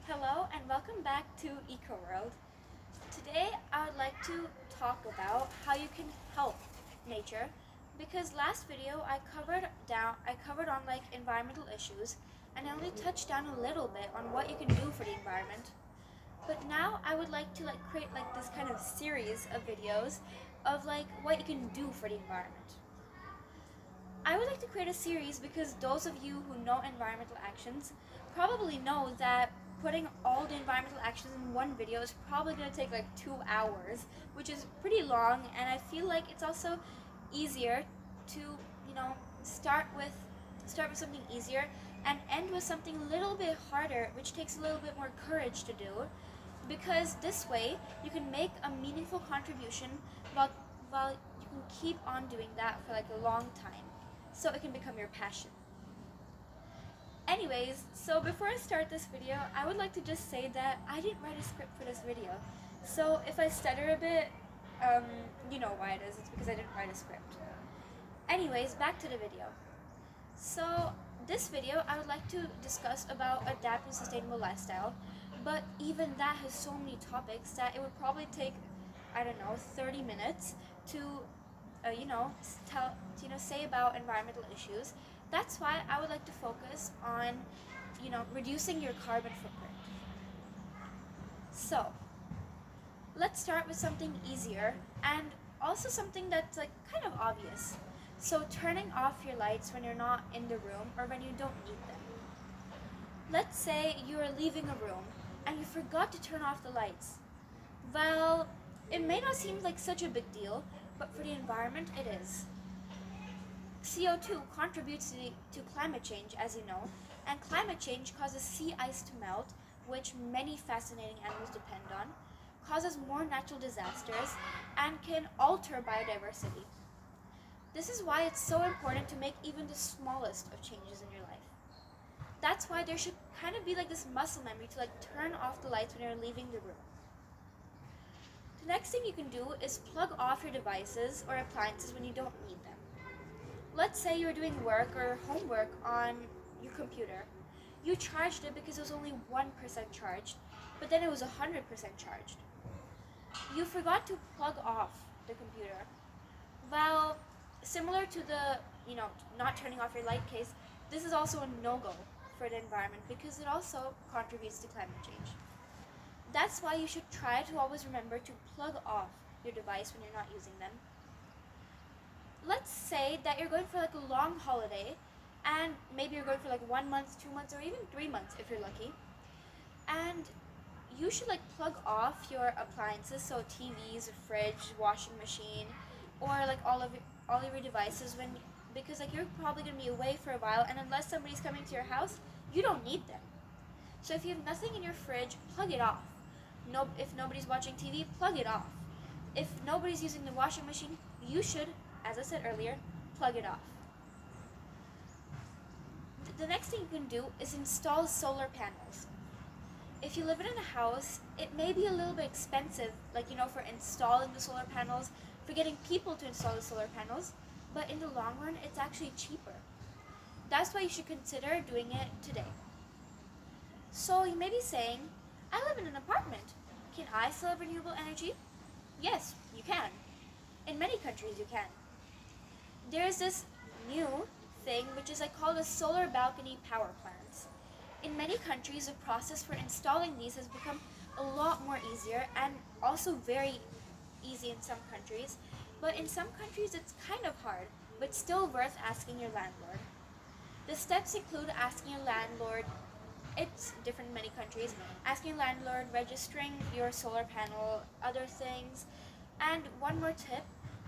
Hello and welcome back to EcoWorld. Today I would like to talk about how you can help nature because last video I covered on like environmental issues and I only touched down a little bit on what you can do for the environment. But now I would like to create this kind of series of videos of what you can do for the environment. I would like to create a series because those of you who know environmental actions probably know that putting all the environmental actions in one video is probably going to take like 2 hours, which is pretty long, and I feel like it's also easier to, you know, start with something easier and end with something a little bit harder, which takes a little bit more courage to do, because this way you can make a meaningful contribution while you can keep on doing that for like a long time so it can become your passion. Anyways, so before I start this video, I would like to just say that I didn't write a script for this video. So if I stutter a bit, you know why it is. It's because I didn't write a script. Anyways, back to the video. So this video, I would like to discuss about adaptive sustainable lifestyle, but even that has so many topics that it would probably take, I don't know, 30 minutes to say about environmental issues. That's why I would like to focus on, reducing your carbon footprint. So, let's start with something easier and also something that's like kind of obvious. So, turning off your lights when you're not in the room or when you don't need them. Let's say you are leaving a room and you forgot to turn off the lights. Well, it may not seem like such a big deal, but for the environment, it is. CO2 contributes to climate change, as you know, and climate change causes sea ice to melt, which many fascinating animals depend on, causes more natural disasters, and can alter biodiversity. This is why it's so important to make even the smallest of changes in your life. That's why there should kind of be like this muscle memory to turn off the lights when you're leaving the room. The next thing you can do is plug off your devices or appliances when you don't need them. Let's say you're doing work or homework on your computer. You charged it because it was only 1% charged, but then it was 100% charged. You forgot to plug off the computer. Well, similar to the, not turning off your light case, this is also a no-go for the environment because it also contributes to climate change. That's why you should try to always remember to plug off your device when you're not using them. Let's say that you're going for like a long holiday and maybe you're going for like 1 month, 2 months, or even 3 months if you're lucky. And you should plug off your appliances, so TVs, fridge, washing machine, or all of your devices because you're probably going to be away for a while, and unless somebody's coming to your house, you don't need them. So if you have nothing in your fridge, plug it off. No, if nobody's watching TV, plug it off. If nobody's using the washing machine, you should, as I said earlier, plug it off. The next thing you can do is install solar panels. If you live in a house, it may be a little bit expensive, for installing the solar panels, for getting people to install the solar panels, but in the long run, it's actually cheaper. That's why you should consider doing it today. So you may be saying, I live in an apartment. Can I still have renewable energy? Yes, you can. In many countries, you can. There's this new thing which is called a solar balcony power plants. In many countries, the process for installing these has become a lot more easier and also very easy in some countries. But in some countries, it's kind of hard, but still worth asking your landlord. The steps include asking your landlord, it's different in many countries, asking your landlord, registering your solar panel, other things. And one more tip,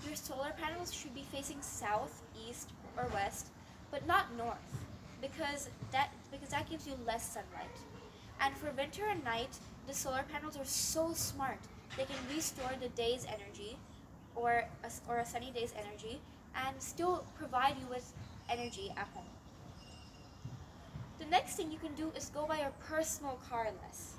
your solar panels should be facing south, east, or west, but not north, because that gives you less sunlight. And for winter and night, the solar panels are so smart. They can restore the day's energy, or a sunny day's energy, and still provide you with energy at home. The next thing you can do is go by your personal car less.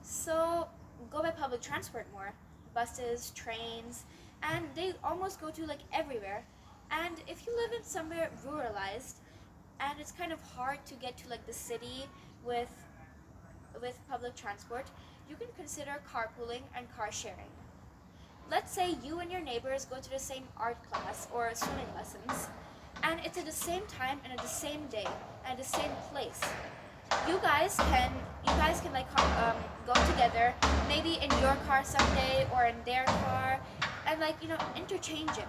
So go by public transport more, buses, trains, and they almost go to everywhere. And if you live in somewhere ruralized and it's kind of hard to get to the city with with public transport, you can consider carpooling and car sharing. Let's say you and your neighbors go to the same art class or swimming lessons, and it's at the same time and at the same day and at the same place. You guys can like go together, maybe in your car someday or in their car, and like interchange it.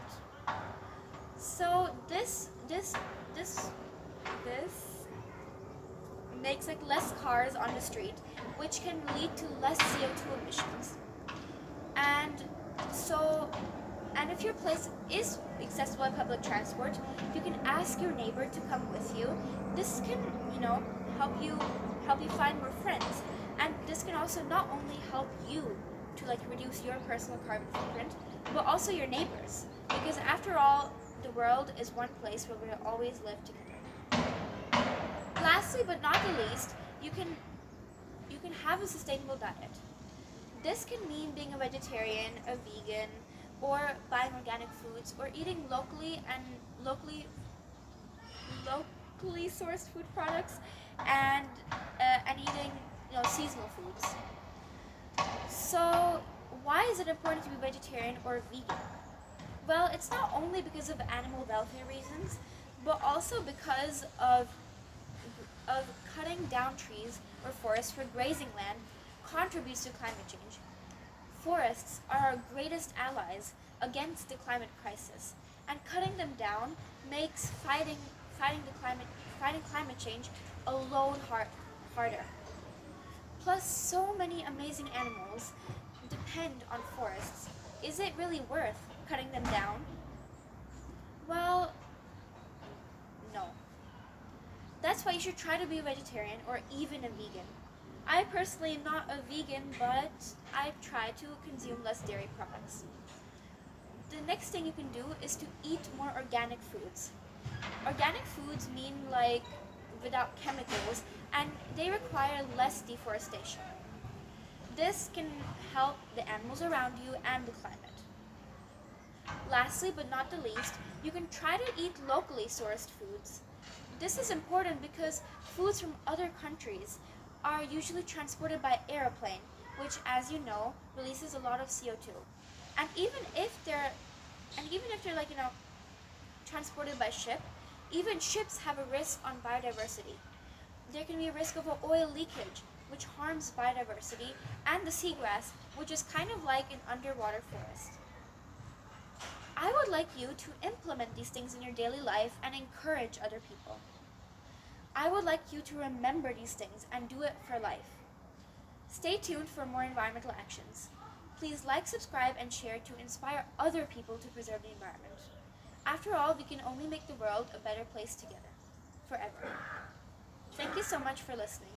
So this makes like less cars on the street, which can lead to less CO2 emissions. And so, and if your place is accessible by public transport, you can ask your neighbor to come with you. This can, help you find more friends. And this can also not only help you to like reduce your personal carbon footprint, but also your neighbors. Because after all, the world is one place where we always live together. Lastly, but not the least, you can have a sustainable diet. This can mean being a vegetarian, a vegan, or buying organic foods, or eating locally sourced food products, and eating seasonal foods. So why is it important to be vegetarian or vegan? Well, it's not only because of animal welfare reasons, but also because of cutting down trees or forests for grazing land contributes to climate change. Forests are our greatest allies against the climate crisis, and cutting them down makes fighting climate change a load harder. Plus, so many amazing animals depend on forests. Is it really worth cutting them down? Well, no. That's why you should try to be a vegetarian or even a vegan. I personally am not a vegan, but I try to consume less dairy products. The next thing you can do is to eat more organic foods. Organic foods mean like without chemicals, and they require less deforestation. This can help the animals around you and the climate. Lastly, but not the least, you can try to eat locally sourced foods. This is important because foods from other countries are usually transported by airplane, which, as you know, releases a lot of CO2. And even if they're like transported by ship, even ships have a risk on biodiversity. There can be a risk of oil leakage, which harms biodiversity, and the seagrass, which is kind of like an underwater forest. I would like you to implement these things in your daily life and encourage other people. I would like you to remember these things and do it for life. Stay tuned for more environmental actions. Please like, subscribe, and share to inspire other people to preserve the environment. After all, we can only make the world a better place together, forever. Thank you so much for listening.